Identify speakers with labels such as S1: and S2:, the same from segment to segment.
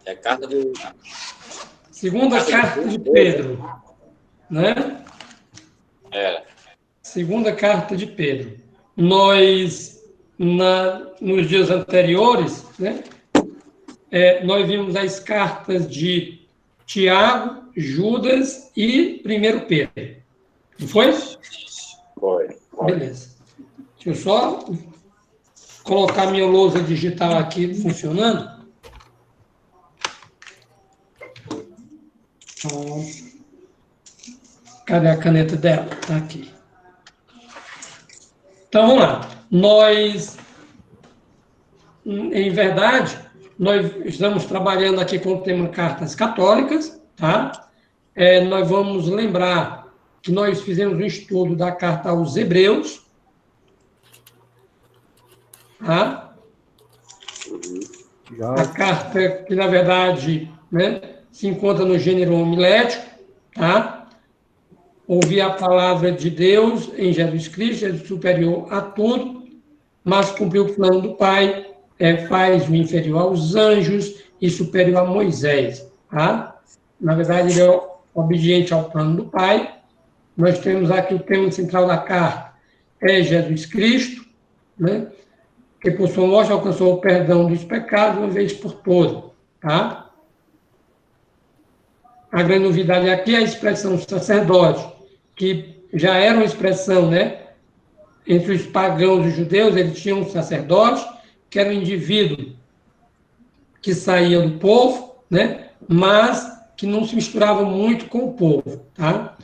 S1: É carta de...
S2: Segunda carta de Pedro, né? Segunda carta de Pedro. Nós, nos dias anteriores, né? Nós vimos as cartas de Tiago, Judas e 1 Pedro. Não foi?
S1: Foi.
S2: Beleza. Deixa eu só colocar minha lousa digital aqui funcionando. Cadê a caneta dela? Está aqui. Então, vamos lá. Nós, em verdade, nós estamos trabalhando aqui com o tema cartas católicas, tá? Nós vamos lembrar que nós fizemos um estudo da carta aos Hebreus, tá? A carta que, na verdade, né, se encontra no gênero homilético, tá? Ouvir a palavra de Deus em Jesus Cristo, é superior a tudo, mas cumprir o plano do Pai, faz o inferior aos anjos e superior a Moisés, tá? Na verdade, ele é obediente ao plano do Pai. Nós temos aqui o tema central da carta, é Jesus Cristo, né? Que por sua morte alcançou o perdão dos pecados uma vez por todas, tá? A grande novidade aqui é a expressão sacerdote, que já era uma expressão, né? Entre os pagãos e os judeus, eles tinham um sacerdote, que era um indivíduo que saía do povo, né? Mas que não se misturava muito com o povo, tá?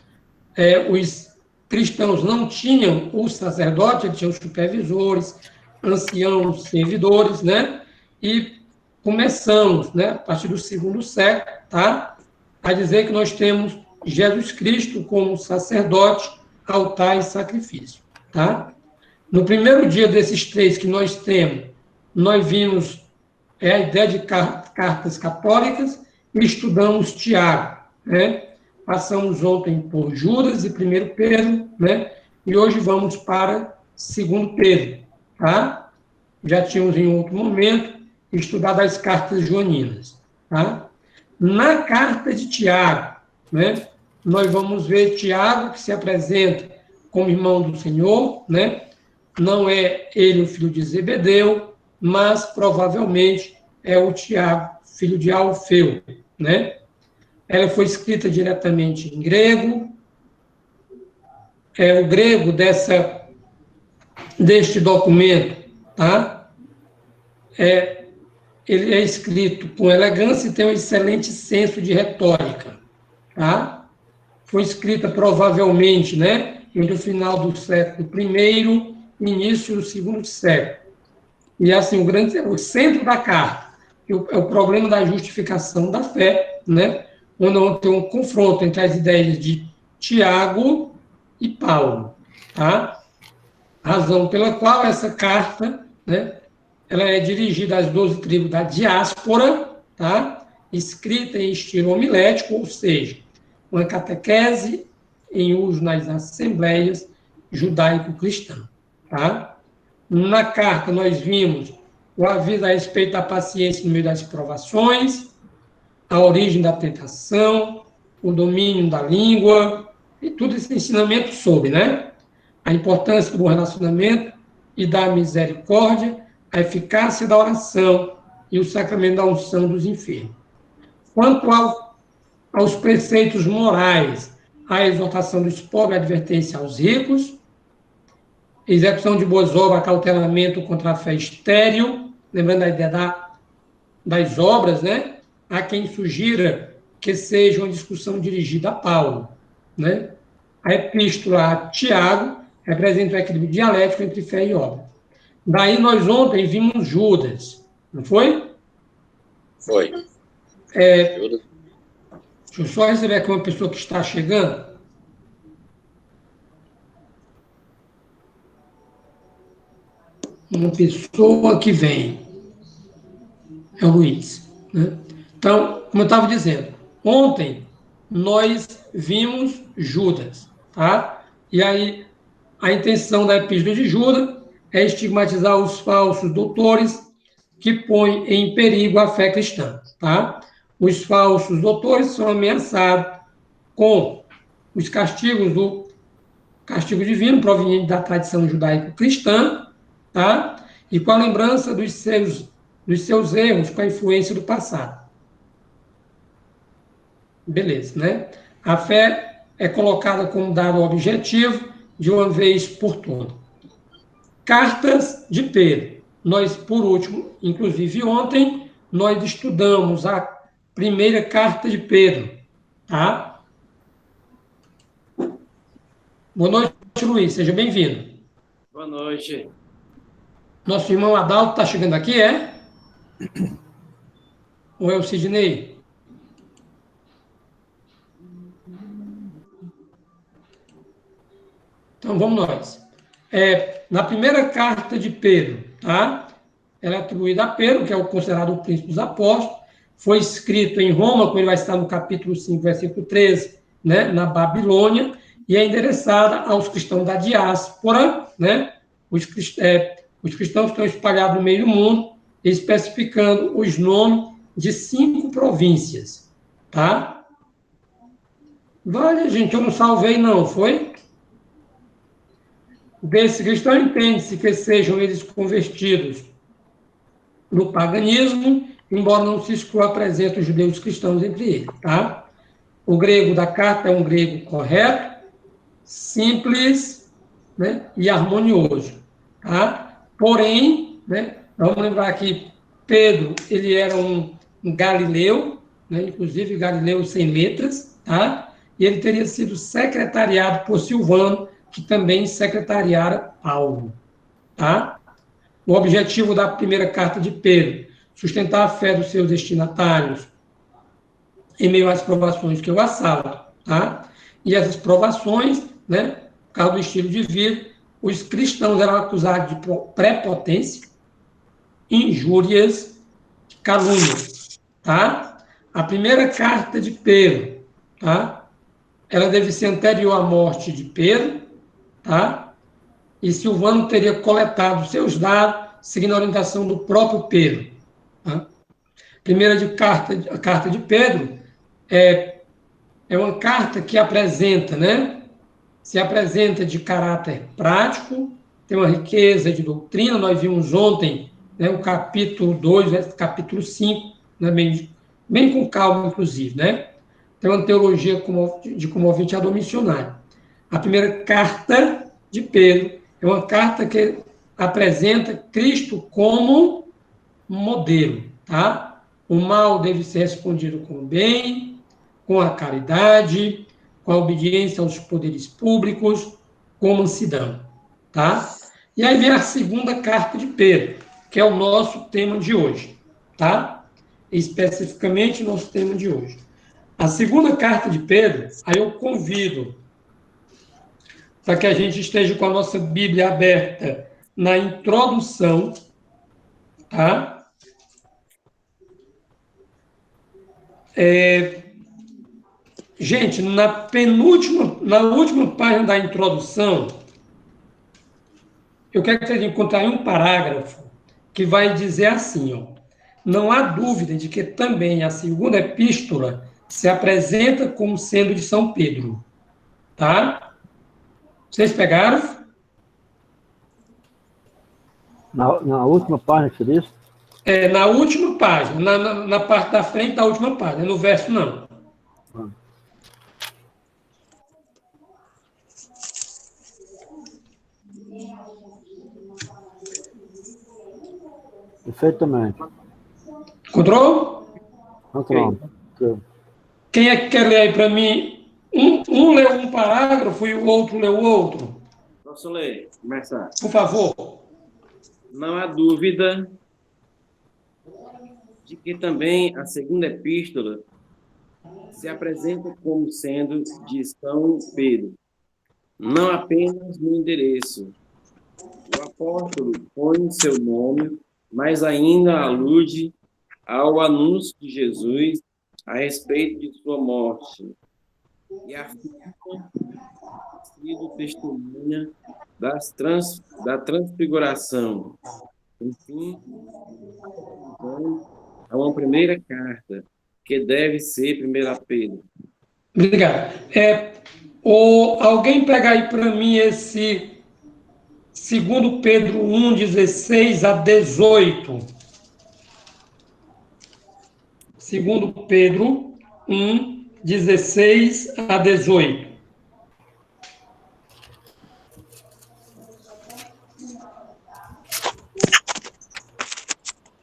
S2: Os cristãos não tinham o sacerdote, eles tinham supervisores, anciãos, servidores, né? E começamos, né, a partir do segundo século, tá, a dizer que nós temos Jesus Cristo como sacerdote, altar e sacrifício, tá? No primeiro dia desses três que nós temos, nós vimos a ideia de cartas católicas e estudamos Tiago, né? Passamos ontem por Judas e 1 Pedro, né? E hoje vamos para 2 Pedro, tá? Já tínhamos em outro momento estudado as cartas joaninas, tá? Na carta de Tiago, né? Nós vamos ver Tiago que se apresenta como irmão do Senhor, né? Não é ele o filho de Zebedeu, mas provavelmente é o Tiago, filho de Alfeu, né? Ela foi escrita diretamente em grego. O grego deste documento, tá? Ele é escrito com elegância e tem um excelente senso de retórica, tá? Foi escrita provavelmente, né, entre o final do século I e início do segundo século. E assim, o centro da carta é o problema da justificação da fé, né? Onde tem um confronto entre as ideias de Tiago e Paulo, tá? Razão pela qual essa carta, né, ela é dirigida às 12 tribos da diáspora, tá? Escrita em estilo homilético, ou seja, uma catequese em uso nas assembleias judaico-cristãs, tá? Na carta nós vimos o aviso a respeito da paciência no meio das provações, a origem da tentação, o domínio da língua, e tudo esse ensinamento sobre, né? A importância do relacionamento e da misericórdia, a eficácia da oração e o sacramento da unção dos enfermos. Quanto aos preceitos morais, a exortação dos pobres, a advertência aos ricos, execução de boas obras, acautelamento contra a fé estéril, lembrando a ideia das obras, né? Há quem sugira que seja uma discussão dirigida a Paulo, né? A epístola a Tiago representa o equilíbrio dialético entre fé e obra. Daí nós ontem vimos Judas, não foi?
S1: Foi.
S2: Deixa eu só receber aqui uma pessoa que está chegando. Uma pessoa que vem. É o Luiz, né? Então, como eu estava dizendo, ontem nós vimos Judas, tá? E aí a intenção da epístola de Judas é estigmatizar os falsos doutores, que põe em perigo a fé cristã, tá? Os falsos doutores são ameaçados com os castigos do castigo divino proveniente da tradição judaico-cristã, tá? E com a lembrança dos seus erros com a influência do passado. Beleza, né? A fé é colocada como dado objetivo de uma vez por todas. Cartas de Pedro. Nós, por último, inclusive ontem, nós estudamos a primeira carta de Pedro, tá? Boa noite, Luiz, seja bem-vindo.
S3: Boa noite.
S2: Nosso irmão Adalto está chegando aqui, é? Ou é o Sidney? Então, vamos nós. Na primeira carta de Pedro, tá? Ela é atribuída a Pedro, que é o considerado o príncipe dos apóstolos, foi escrito em Roma, como ele vai estar no capítulo 5, versículo 13, né? Na Babilônia, e é endereçada aos cristãos da diáspora, né? Os cristãos estão espalhados no meio do mundo, especificando os nomes de 5 províncias, tá? Vale, gente, eu não salvei não, foi? Desse cristão entende-se que sejam eles convertidos no paganismo, embora não se exclua a presença dos judeus cristãos entre eles, tá? O grego da carta é um grego correto, simples, né, e harmonioso, tá? Porém, né, vamos lembrar que Pedro, ele era um galileu, né, inclusive galileu sem letras, tá? E ele teria sido secretariado por Silvano, que também secretariara Paulo, tá? O objetivo da primeira carta de Pedro, sustentar a fé dos seus destinatários em meio às provações que o assalam, tá? E essas provações, né, por causa do estilo de vida, os cristãos eram acusados de prepotência, injúrias, calúnias, tá? A primeira carta de Pedro, tá? Ela deve ser anterior à morte de Pedro, tá? E Silvano teria coletado seus dados seguindo a orientação do próprio Pedro. Tá? A carta de Pedro é uma carta que apresenta, né? Se apresenta de caráter prático, tem uma riqueza de doutrina. Nós vimos ontem, né, o capítulo 2, né, capítulo 5, né, bem com calma, inclusive, né? Tem uma teologia de comovente ad missionário. A primeira carta de Pedro é uma carta que apresenta Cristo como modelo, tá? O mal deve ser respondido com o bem, com a caridade, com a obediência aos poderes públicos, com mansidão, tá? E aí vem a segunda carta de Pedro, que é o nosso tema de hoje, tá? Especificamente o nosso tema de hoje. A segunda carta de Pedro, aí eu convido para que a gente esteja com a nossa Bíblia aberta na introdução, tá? Gente, na última página da introdução, eu quero que vocês encontrem um parágrafo que vai dizer assim, ó, não há dúvida de que também a segunda epístola se apresenta como sendo de São Pedro, tá? Vocês pegaram?
S4: Na última página que você disse?
S2: Na última página, na parte da frente da última página, no verso não.
S4: Perfeitamente.
S2: Encontrou?
S4: Okay.
S2: Quem é que quer ler aí para mim? Um leu um parágrafo e o outro leu o outro.
S3: Posso ler? Começar.
S2: Por favor.
S3: Não há dúvida de que também a segunda epístola se apresenta como sendo de São Pedro, não apenas no endereço. O apóstolo põe seu nome, mas ainda alude ao anúncio de Jesus a respeito de sua morte e afirma ter sido testemunha da transfiguração Enfim, então, há uma primeira carta, que deve ser 1 Pedro.
S2: Obrigado. Alguém pega aí para mim esse 2 Pedro 1, 16 a 18. 2 Pedro 1, 16 a 18.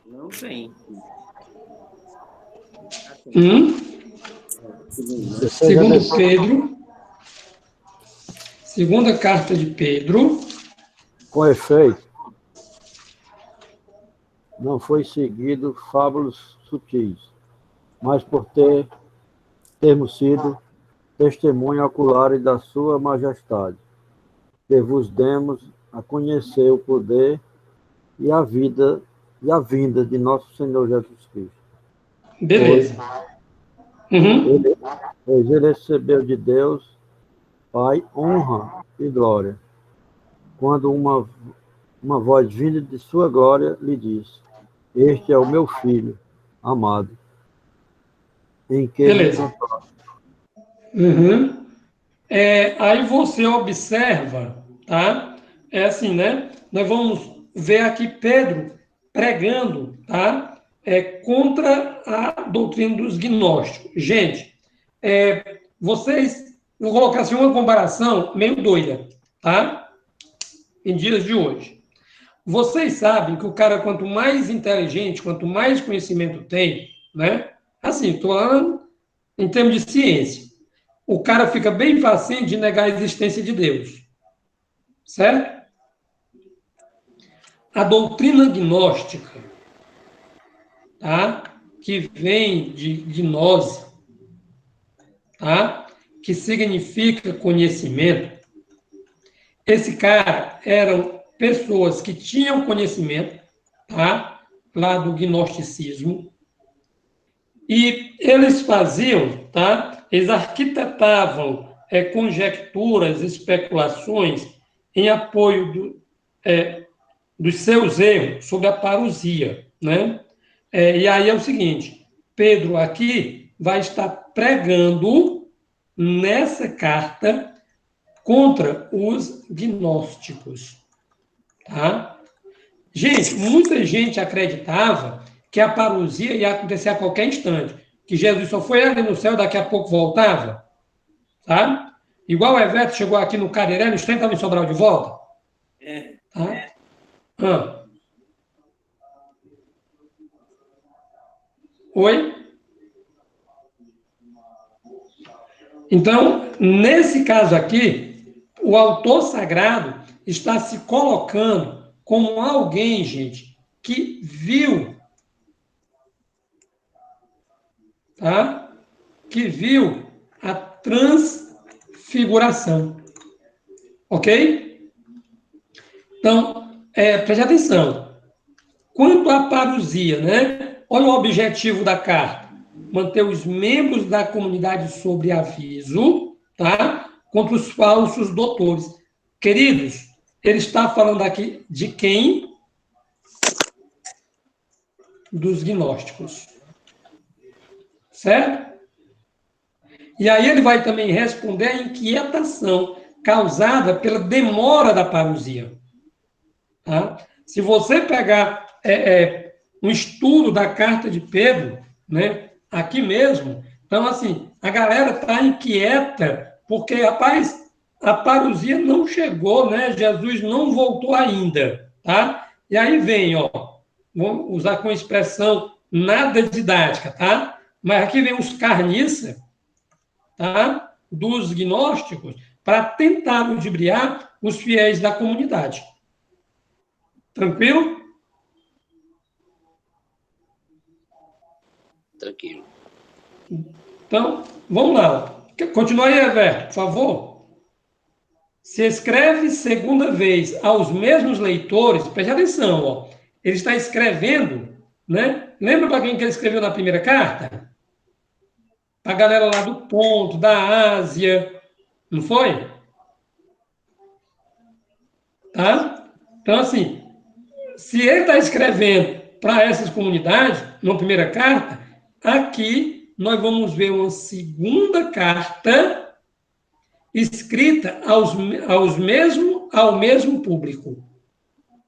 S3: Não tem. Segundo, né?
S4: 16 a
S2: 2 Pedro, segunda carta de Pedro.
S4: Com efeito, não foi seguido fábulas sutis, mas por termos sido testemunha ocular da sua majestade, que vos demos a conhecer o poder e a vinda de nosso Senhor Jesus Cristo.
S2: Beleza.
S4: Pois ele recebeu de Deus, Pai, honra e glória, quando uma voz vinda de sua glória lhe disse: Este é o meu filho amado, em que me
S2: Beleza.
S4: compraste.
S2: Aí você observa, tá? É assim, né? Nós vamos ver aqui Pedro pregando, tá? Contra a doutrina dos gnósticos. Gente, vou colocar assim uma comparação meio doida, tá? Em dias de hoje. Vocês sabem que o cara, quanto mais inteligente, quanto mais conhecimento tem, né? Assim, estou falando em termos de ciência, o cara fica bem facinho de negar a existência de Deus. Certo? A doutrina gnóstica, tá? Que vem de gnose, tá? Que significa conhecimento. Esse cara eram pessoas que tinham conhecimento, tá? Lá do gnosticismo. E eles faziam, tá? Eles arquitetavam conjecturas, especulações em apoio dos seus erros sobre a parousia, né? E aí é o seguinte, Pedro aqui vai estar pregando nessa carta contra os gnósticos, tá? Gente, muita gente acreditava que a parousia ia acontecer a qualquer instante, que Jesus só foi ali no céu, daqui a pouco voltava, sabe? Igual o Everto chegou aqui no Careré, no instante estava em Sobral de volta. Tá? Oi? Então, nesse caso aqui, o autor sagrado está se colocando como alguém, gente, que viu, tá? Que viu a transfiguração. Ok? Então, preste atenção. Quanto à parousia, né? Olha o objetivo da carta. Manter os membros da comunidade sob aviso, tá? Contra os falsos doutores. Queridos, ele está falando aqui de quem? Dos gnósticos. Certo? E aí ele vai também responder à inquietação causada pela demora da parousia. Tá? Se você pegar um estudo da carta de Pedro, né, aqui mesmo, então, assim, a galera está inquieta porque, rapaz, a parousia não chegou, né? Jesus não voltou ainda, tá? E aí vem, ó, vamos usar com expressão nada didática, tá? Mas aqui vem os carniças, tá? Dos gnósticos, para tentar ludibriar os fiéis da comunidade. Tranquilo?
S1: Tranquilo.
S2: Então, vamos lá. Continua aí, Everto, por favor. Se escreve segunda vez aos mesmos leitores, preste atenção, ó. Ele está escrevendo, né? Lembra para quem que ele escreveu na primeira carta? A galera lá do Ponto, da Ásia, não foi? Tá? Então, assim, se ele está escrevendo para essas comunidades, na primeira carta, aqui nós vamos ver uma segunda carta escrita ao mesmo público.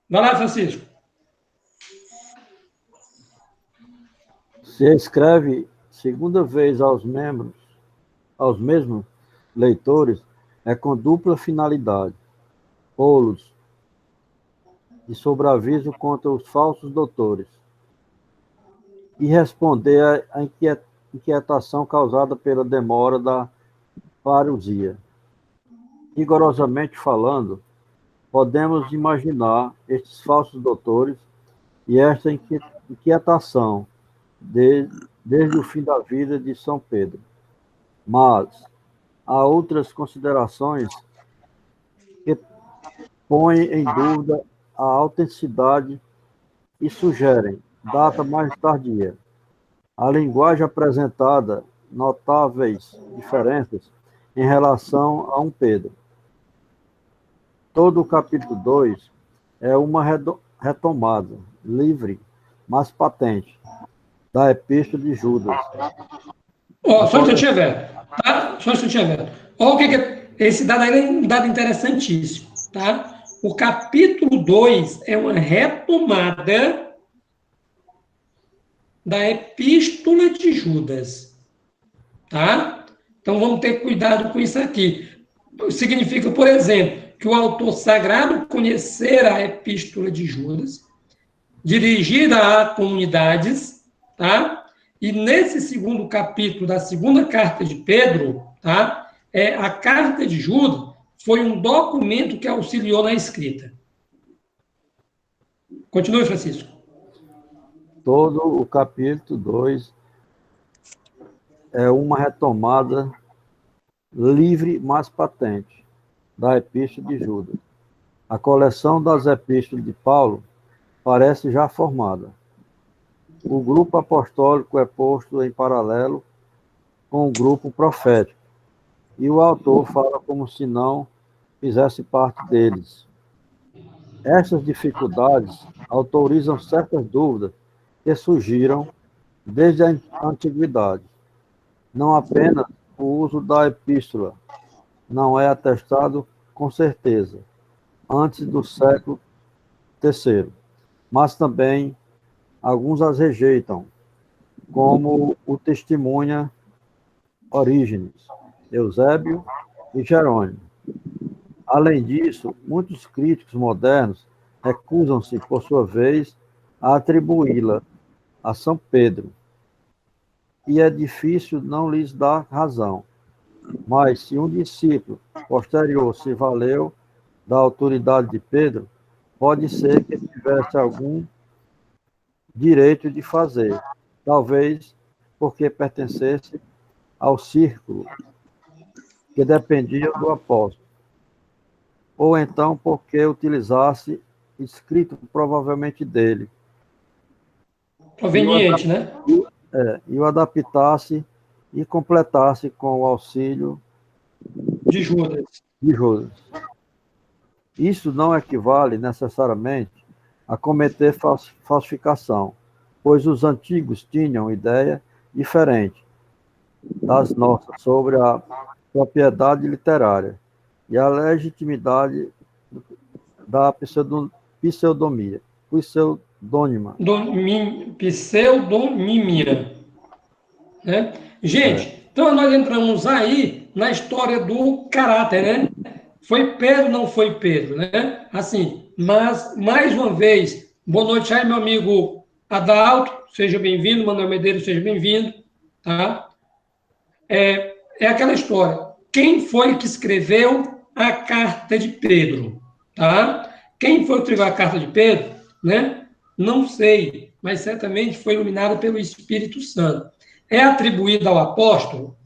S2: Vai lá, Francisco.
S4: Se escreve segunda vez aos mesmos leitores, é com dupla finalidade, pô-los de sobreaviso contra os falsos doutores e responder à inquietação causada pela demora da parousia. Rigorosamente falando, podemos imaginar estes falsos doutores e esta inquietação desde o fim da vida de São Pedro. Mas há outras considerações que põem em dúvida a autenticidade e sugerem data mais tardia. A linguagem apresentada notáveis diferenças em relação a 1 Pedro. Todo o capítulo 2 é uma retomada, livre, mas patente, da Epístola de Judas.
S2: Só um instantinho, velho. Tá? Só um instantinho, velho. Olha o que esse dado aí é um dado interessantíssimo, tá? O capítulo 2 é uma retomada da Epístola de Judas, tá? Então, vamos ter cuidado com isso aqui. Significa, por exemplo, que o autor sagrado conhecera a Epístola de Judas, dirigida a comunidades, tá? E nesse segundo capítulo da segunda carta de Pedro, tá? A carta de Judas foi um documento que auxiliou na escrita. Continue, Francisco.
S4: Todo o capítulo 2 é uma retomada livre, mas patente, da Epístola de Judas. A coleção das epístolas de Paulo parece já formada. O grupo apostólico é posto em paralelo com o grupo profético, e o autor fala como se não fizesse parte deles. Essas dificuldades autorizam certas dúvidas que surgiram desde a antiguidade. Não apenas o uso da epístola não é atestado com certeza antes do século III, mas também alguns as rejeitam, como o testemunha Orígenes, Eusébio e Jerônimo. Além disso, muitos críticos modernos recusam-se, por sua vez, a atribuí-la a São Pedro. E é difícil não lhes dar razão. Mas se um discípulo posterior se valeu da autoridade de Pedro, pode ser que tivesse algum direito de fazer, talvez porque pertencesse ao círculo que dependia do apóstolo, ou então porque utilizasse escrito provavelmente dele.
S2: Proveniente, né?
S4: E o adaptasse e completasse com o auxílio
S2: de Judas.
S4: Isso não equivale necessariamente a cometer falsificação, pois os antigos tinham ideia diferente das nossas sobre a propriedade literária e a legitimidade da pseudonimia.
S2: Pseudonimia. Né? Gente, então nós entramos aí na história do caráter, né? Foi Pedro, não foi Pedro, né? Assim, mas, mais uma vez, boa noite aí, meu amigo Adalto, seja bem-vindo, Manuel Medeiros, seja bem-vindo, tá? É aquela história, quem foi que escreveu a carta de Pedro, tá? Quem foi que escreveu a carta de Pedro, né? Não sei, mas certamente foi iluminado pelo Espírito Santo. É atribuído ao apóstolo?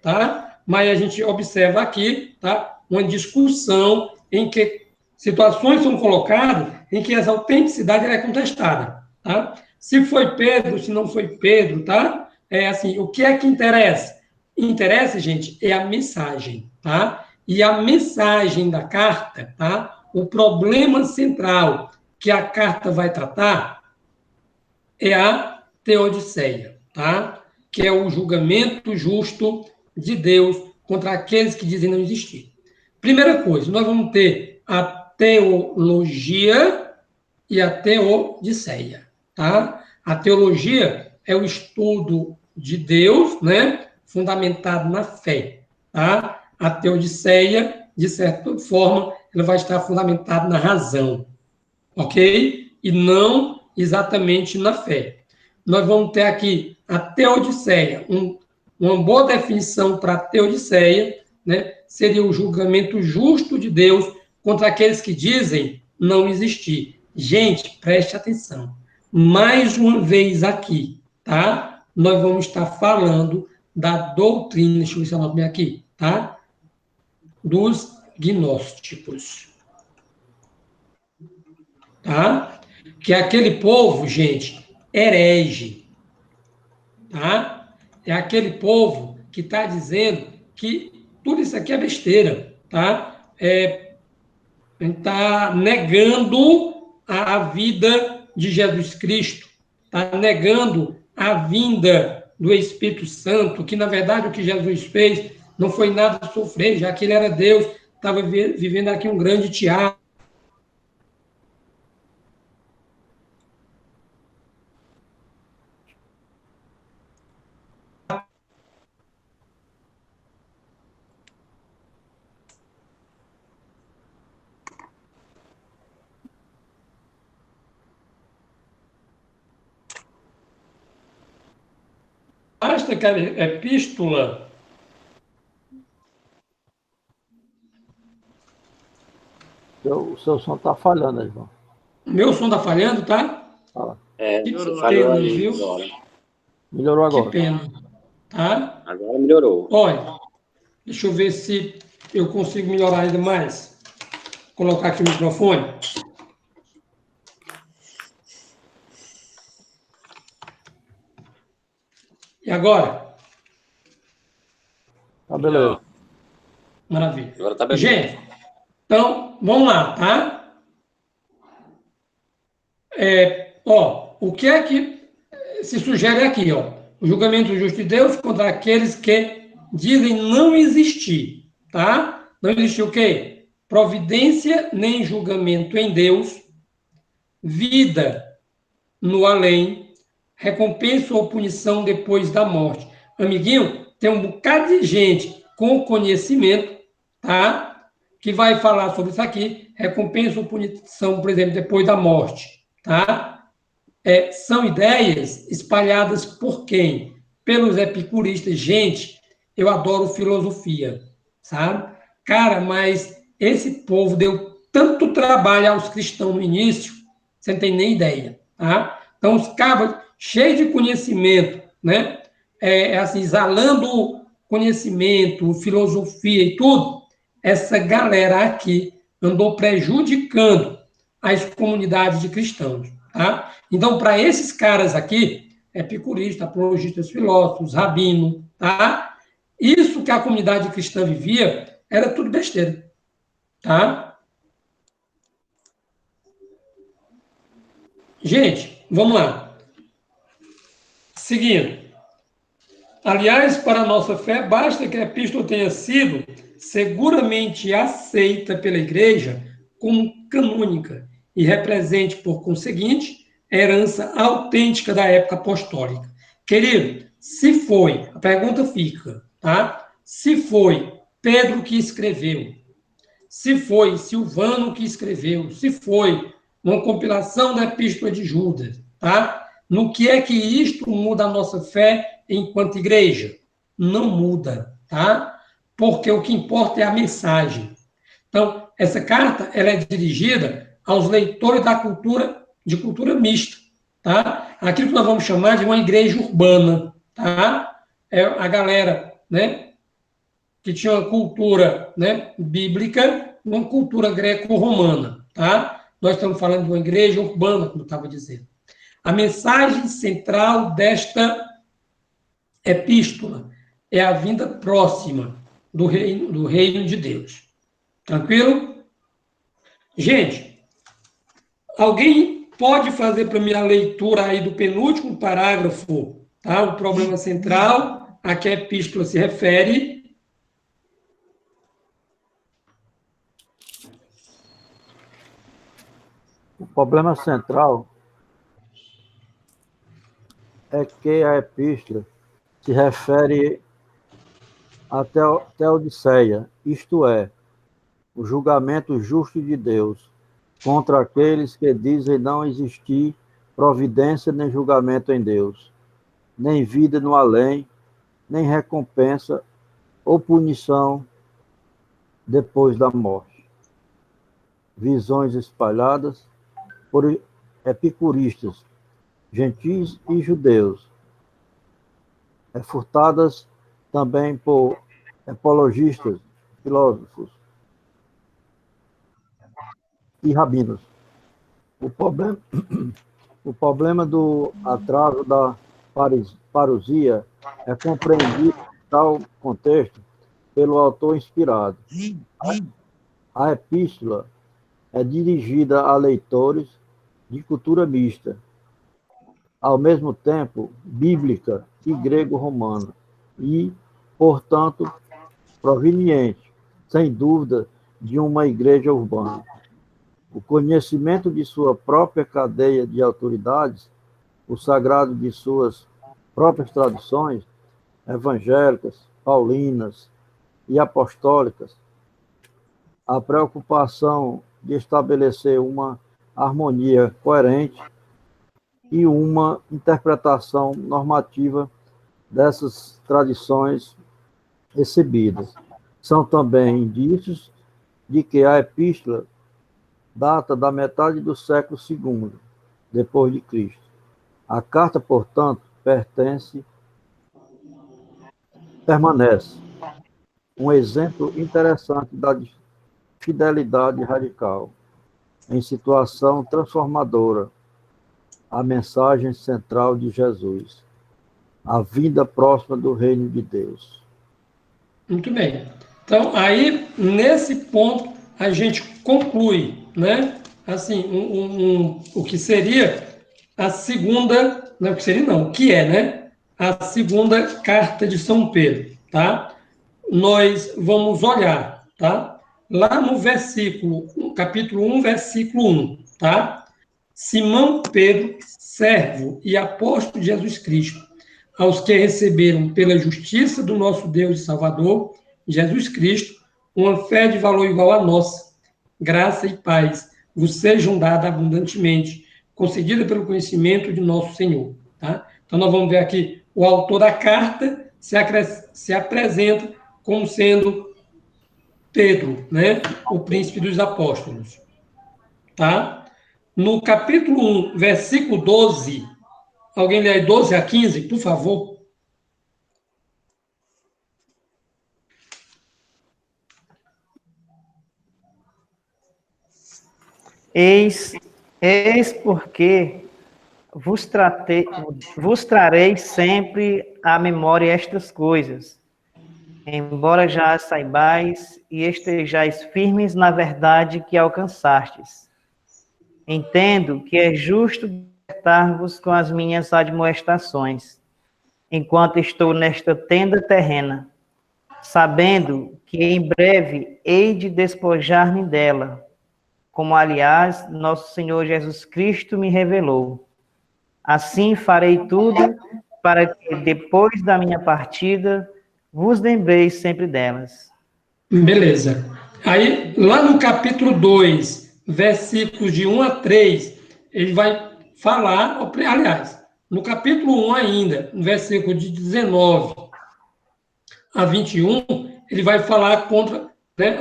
S2: Tá? Mas a gente observa aqui, tá? Uma discussão em que situações são colocadas em que essa autenticidade é contestada, tá? Se foi Pedro, se não foi Pedro, tá? Assim, o que é que interessa? Interessa, gente, é a mensagem, tá? E a mensagem da carta, tá? O problema central que a carta vai tratar é a Teodiceia, tá? Que é o julgamento justo de Deus contra aqueles que dizem não existir. Primeira coisa, nós vamos ter a teologia e a teodiceia, tá? A teologia é o estudo de Deus, né, fundamentado na fé, tá? A teodiceia, de certa forma, ela vai estar fundamentada na razão, ok? E não exatamente na fé. Nós vamos ter aqui a teodiceia, uma boa definição para a teodiceia, né, seria o julgamento justo de Deus contra aqueles que dizem não existir. Gente, preste atenção. Mais uma vez aqui, tá? Nós vamos estar falando da doutrina, deixa eu ver se eu anoto bem aqui, tá? Dos gnósticos. Tá? Que é aquele povo, gente, herege. Tá? É aquele povo que está dizendo que tudo isso aqui é besteira, tá? Está negando a vida de Jesus Cristo, está negando a vinda do Espírito Santo, que, na verdade, o que Jesus fez não foi nada sofrer, já que ele era Deus, estava vivendo aqui um grande teatro. Basta que a epístola
S4: O seu som está falhando, João.
S2: meu som está falhando, tá?
S4: Fala.
S1: Você falhou
S2: pena,
S1: ali
S2: viu?
S1: agora.
S4: Melhorou
S2: Que
S4: agora.
S2: pena, tá?
S1: Agora melhorou.
S2: Olha, deixa eu ver se eu consigo melhorar ainda mais. Vou colocar aqui o microfone. E agora?
S4: Tá, beleza.
S2: Maravilha.
S1: Agora tá bem.
S2: Gente, então, vamos lá, tá? O que é que se sugere aqui, ó? O julgamento justo de Deus contra aqueles que dizem não existir, tá? Não existir o quê? Providência nem julgamento em Deus, vida no além, recompensa ou punição depois da morte. Amiguinho, tem um bocado de gente com conhecimento, tá? Que vai falar sobre isso aqui, recompensa ou punição, por exemplo, depois da morte, tá? São ideias espalhadas por quem? Pelos epicuristas. Gente, eu adoro filosofia, sabe? Cara, mas esse povo deu tanto trabalho aos cristãos no início, você não tem nem ideia, tá? Então, os cabras cheios de conhecimento, né? Assim, exalando conhecimento, filosofia e tudo, essa galera aqui andou prejudicando as comunidades de cristãos, tá? Então, para esses caras aqui, epicuristas, apologistas, filósofos, rabino, tá? Isso que a comunidade cristã vivia era tudo besteira, tá? Gente, vamos lá. Seguindo. Aliás, para a nossa fé, basta que a epístola tenha sido seguramente aceita pela Igreja como canônica e represente, por conseguinte, a herança autêntica da época apostólica. Querido, se foi, a pergunta fica, tá? Se foi Pedro que escreveu, se foi Silvano que escreveu, se foi uma compilação da epístola de Judas, tá? No que é que isto muda a nossa fé enquanto igreja? Não muda, tá? Porque o que importa é a mensagem. Então, essa carta, ela é dirigida aos leitores da cultura, de cultura mista, tá? Aquilo que nós vamos chamar de uma igreja urbana, tá? É a galera, né, que tinha uma cultura, né, bíblica, uma cultura greco-romana, tá? Nós estamos falando de uma igreja urbana, como eu estava dizendo. A mensagem central desta epístola é a vinda próxima do reino de Deus. Tranquilo? Gente, Alguém pode fazer para mim a leitura aí do penúltimo parágrafo, tá? O problema central a que a epístola se refere.
S4: O problema central é que a epístola se refere à Teodiceia, isto é, o julgamento justo de Deus contra aqueles que dizem não existir providência nem julgamento em Deus, nem vida no além, nem recompensa ou punição depois da morte. Visões espalhadas por epicuristas, gentis e judeus, refutadas também por apologistas, filósofos e rabinos. O problema do atraso da parousia é compreendido em tal contexto pelo autor inspirado. A epístola é dirigida a leitores de cultura mista, ao mesmo tempo bíblica e grego-romana, e, portanto, proveniente, sem dúvida, de uma igreja urbana. O conhecimento de sua própria cadeia de autoridades, o sagrado de suas próprias tradições evangélicas, paulinas e apostólicas, a preocupação de estabelecer uma harmonia coerente e uma interpretação normativa dessas tradições recebidas. São também indícios de que a epístola data da metade do século II, depois de Cristo. A carta, portanto, permanece um exemplo interessante da fidelidade radical, em situação transformadora, a mensagem central de Jesus, a vinda próxima do reino de Deus.
S2: Muito bem. Então, aí, nesse ponto, a gente conclui, né? Assim, o que seria a segunda, não, o que seria não, o que é, né? A segunda carta de São Pedro, tá? Nós vamos olhar, tá? Lá no capítulo 1, versículo 1, tá? Simão Pedro, servo e apóstolo de Jesus Cristo, aos que receberam pela justiça do nosso Deus e Salvador, Jesus Cristo, uma fé de valor igual à nossa, graça e paz vos sejam dadas abundantemente, concedida pelo conhecimento de nosso Senhor. Tá? Então, nós vamos ver aqui o autor da carta se apresenta como sendo Pedro, né? O príncipe dos apóstolos. Tá? No capítulo 1, versículo 12, alguém lê aí 12 a 15, por favor?
S5: Eis porque vos trarei sempre à memória estas coisas, embora já as saibais e estejais firmes na verdade que alcançastes. Entendo que é justo despertar-vos com as minhas admoestações, enquanto estou nesta tenda terrena, sabendo que em breve hei de despojar-me dela, como, aliás, nosso Senhor Jesus Cristo me revelou. Assim farei tudo para que, depois da minha partida, vos lembreis sempre delas.
S2: Beleza. Aí, lá no capítulo 2, versículos de 1 a 3, ele vai falar, aliás, no capítulo 1 ainda, no versículo de 19 a 21, ele vai falar contra, né,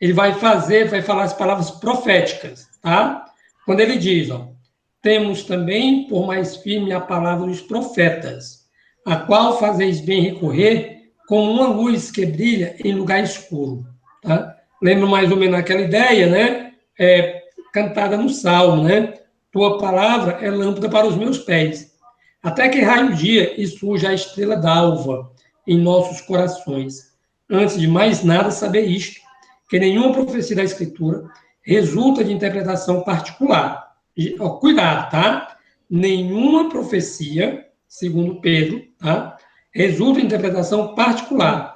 S2: ele vai falar as palavras proféticas, tá? Quando ele diz, ó, temos também por mais firme a palavra dos profetas, a qual fazeis bem recorrer como uma luz que brilha em lugar escuro, tá? Lembra mais ou menos aquela ideia, né? Cantada no Salmo, né? Tua palavra é lâmpada para os meus pés, até que raie o dia e surja a estrela d'alva em nossos corações. Antes de mais nada, saber isto, que nenhuma profecia da Escritura resulta de interpretação particular. Cuidado, tá? Nenhuma profecia, segundo Pedro, tá? Resulta de interpretação particular,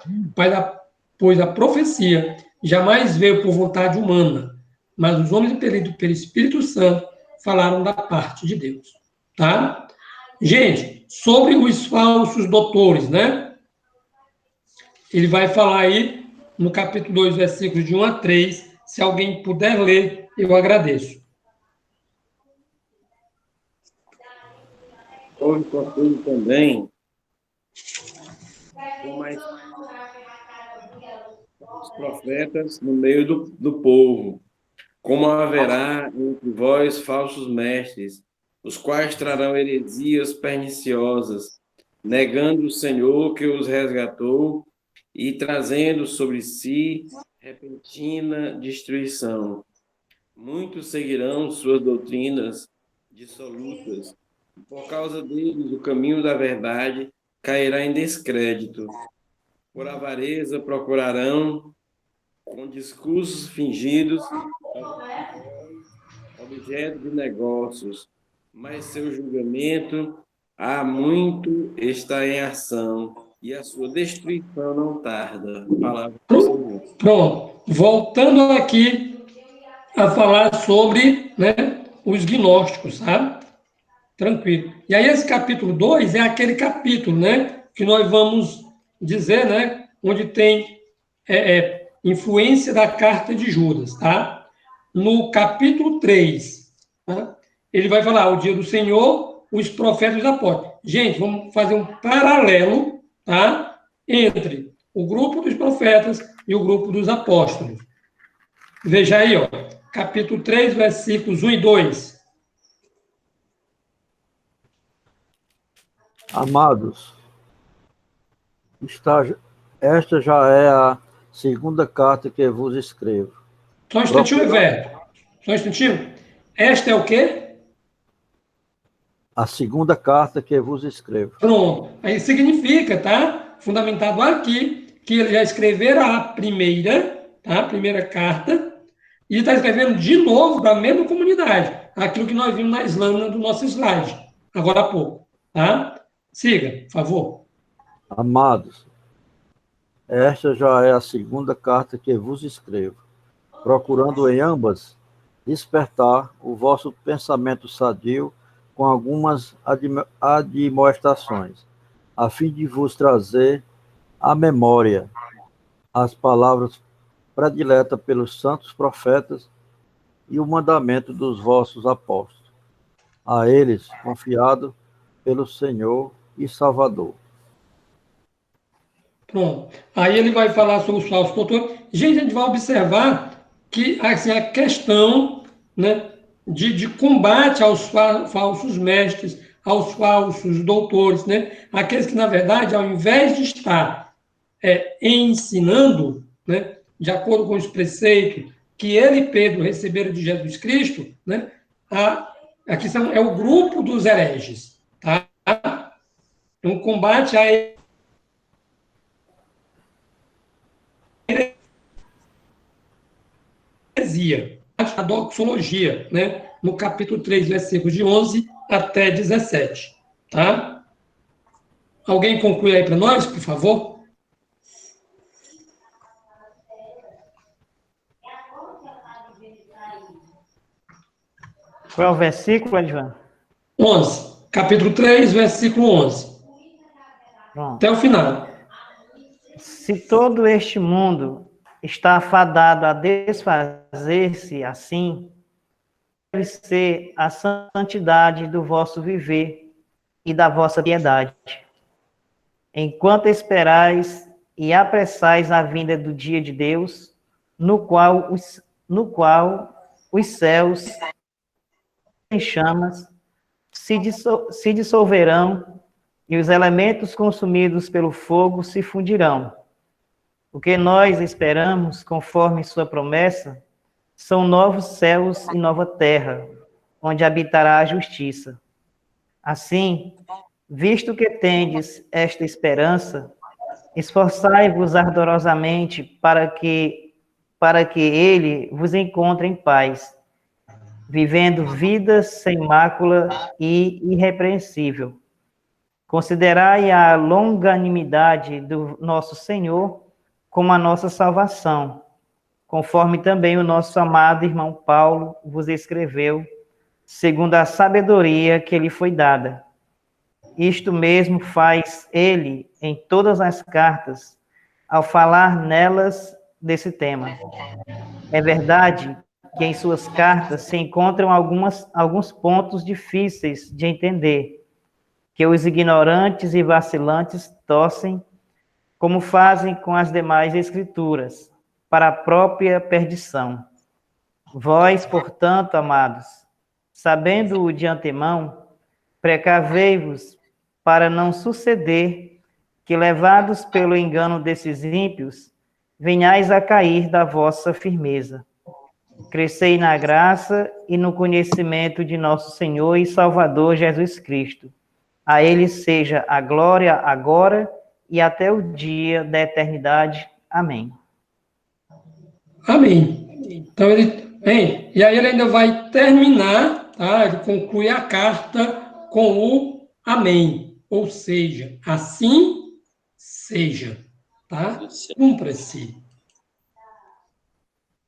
S2: pois a profecia jamais veio por vontade humana, mas os homens impelidos pelo Espírito Santo falaram da parte de Deus, tá? Gente, sobre os falsos doutores, né? Ele vai falar aí no capítulo 2, versículos de 1 a 3. Se alguém puder ler, eu agradeço.
S3: Houve, contudo, também mais os profetas no meio do povo, como haverá entre vós falsos mestres, os quais trarão heresias perniciosas, negando o Senhor que os resgatou e trazendo sobre si repentina destruição. Muitos seguirão suas doutrinas dissolutas. Por causa deles, o caminho da verdade cairá em descrédito. Por avareza procurarão, com discursos fingidos, objeto de negócios, mas seu julgamento há muito está em ação, e a sua destruição não tarda. Palavra do Senhor.
S2: Pronto. Voltando aqui a falar sobre, né, os gnósticos, sabe? Tranquilo. E aí esse capítulo 2 é aquele capítulo, né, que nós vamos dizer, né, onde tem influência da carta de Judas, tá? No capítulo 3, tá? Ele vai falar o dia do Senhor, os profetas e os apóstolos. Gente, vamos fazer um paralelo, tá? Entre o grupo dos profetas e o grupo dos apóstolos. Veja aí, ó, capítulo 3, versículos 1 e 2.
S4: Amados, esta já é a segunda carta que vos escrevo.
S2: Só um instantinho, Everto. Só um instantinho. Esta é o quê?
S4: A segunda carta que vos escrevo.
S2: Pronto. Aí significa, tá? Fundamentado aqui, que eles já escreveram a primeira, tá? A primeira carta, e está escrevendo de novo para a mesma comunidade. Aquilo que nós vimos na Islândia do nosso slide, agora há pouco, tá? Siga, por favor.
S4: Amados, esta já é a segunda carta que vos escrevo, procurando em ambas despertar o vosso pensamento sadio com algumas admoestações, a fim de vos trazer à memória as palavras prediletas pelos santos profetas e o mandamento dos vossos apóstolos, a eles confiado pelo Senhor e Salvador.
S2: Pronto. Aí ele vai falar sobre os falsos doutores. Gente, a gente vai observar que assim, a questão, né, de combate aos falsos mestres, aos falsos doutores, né, aqueles que, na verdade, ao invés de estar ensinando, né, de acordo com os preceitos que ele e Pedro receberam de Jesus Cristo, né, aqui é o grupo dos hereges. Tá? Um combate a heresia, a doxologia, né, no capítulo 3, versículos de 11 até 17. Tá? Alguém conclui aí para nós, por favor?
S5: Qual é o versículo, Edvan?
S2: 11. Capítulo 3, versículo 11.
S5: Pronto.
S2: Até o final.
S5: Se todo este mundo está fadado a desfazer-se assim, deve ser a santidade do vosso viver e da vossa piedade. Enquanto esperais e apressais a vinda do dia de Deus, no qual os céus em chamas se dissolverão e os elementos consumidos pelo fogo se fundirão. O que nós esperamos, conforme sua promessa, são novos céus e nova terra, onde habitará a justiça. Assim, visto que tendes esta esperança, esforçai-vos ardorosamente para que para que ele vos encontre em paz, vivendo vidas sem mácula e irrepreensível. Considerai a longanimidade do nosso Senhor como a nossa salvação, conforme também o nosso amado irmão Paulo vos escreveu, segundo a sabedoria que lhe foi dada. Isto mesmo faz ele em todas as cartas, ao falar nelas desse tema. É verdade que em suas cartas se encontram alguns pontos difíceis de entender, que os ignorantes e vacilantes torcem, como fazem com as demais escrituras, para a própria perdição. Vós, portanto, amados, sabendo-o de antemão, precavei-vos para não suceder que, levados pelo engano desses ímpios, venhais a cair da vossa firmeza. Crescei na graça e no conhecimento de nosso Senhor e Salvador Jesus Cristo. A ele seja a glória agora e até o dia da eternidade. Amém.
S2: Amém. Então, e aí ele ainda vai terminar, tá? Ele conclui a carta com o amém. Ou seja, assim seja, tá? Cumpra-se.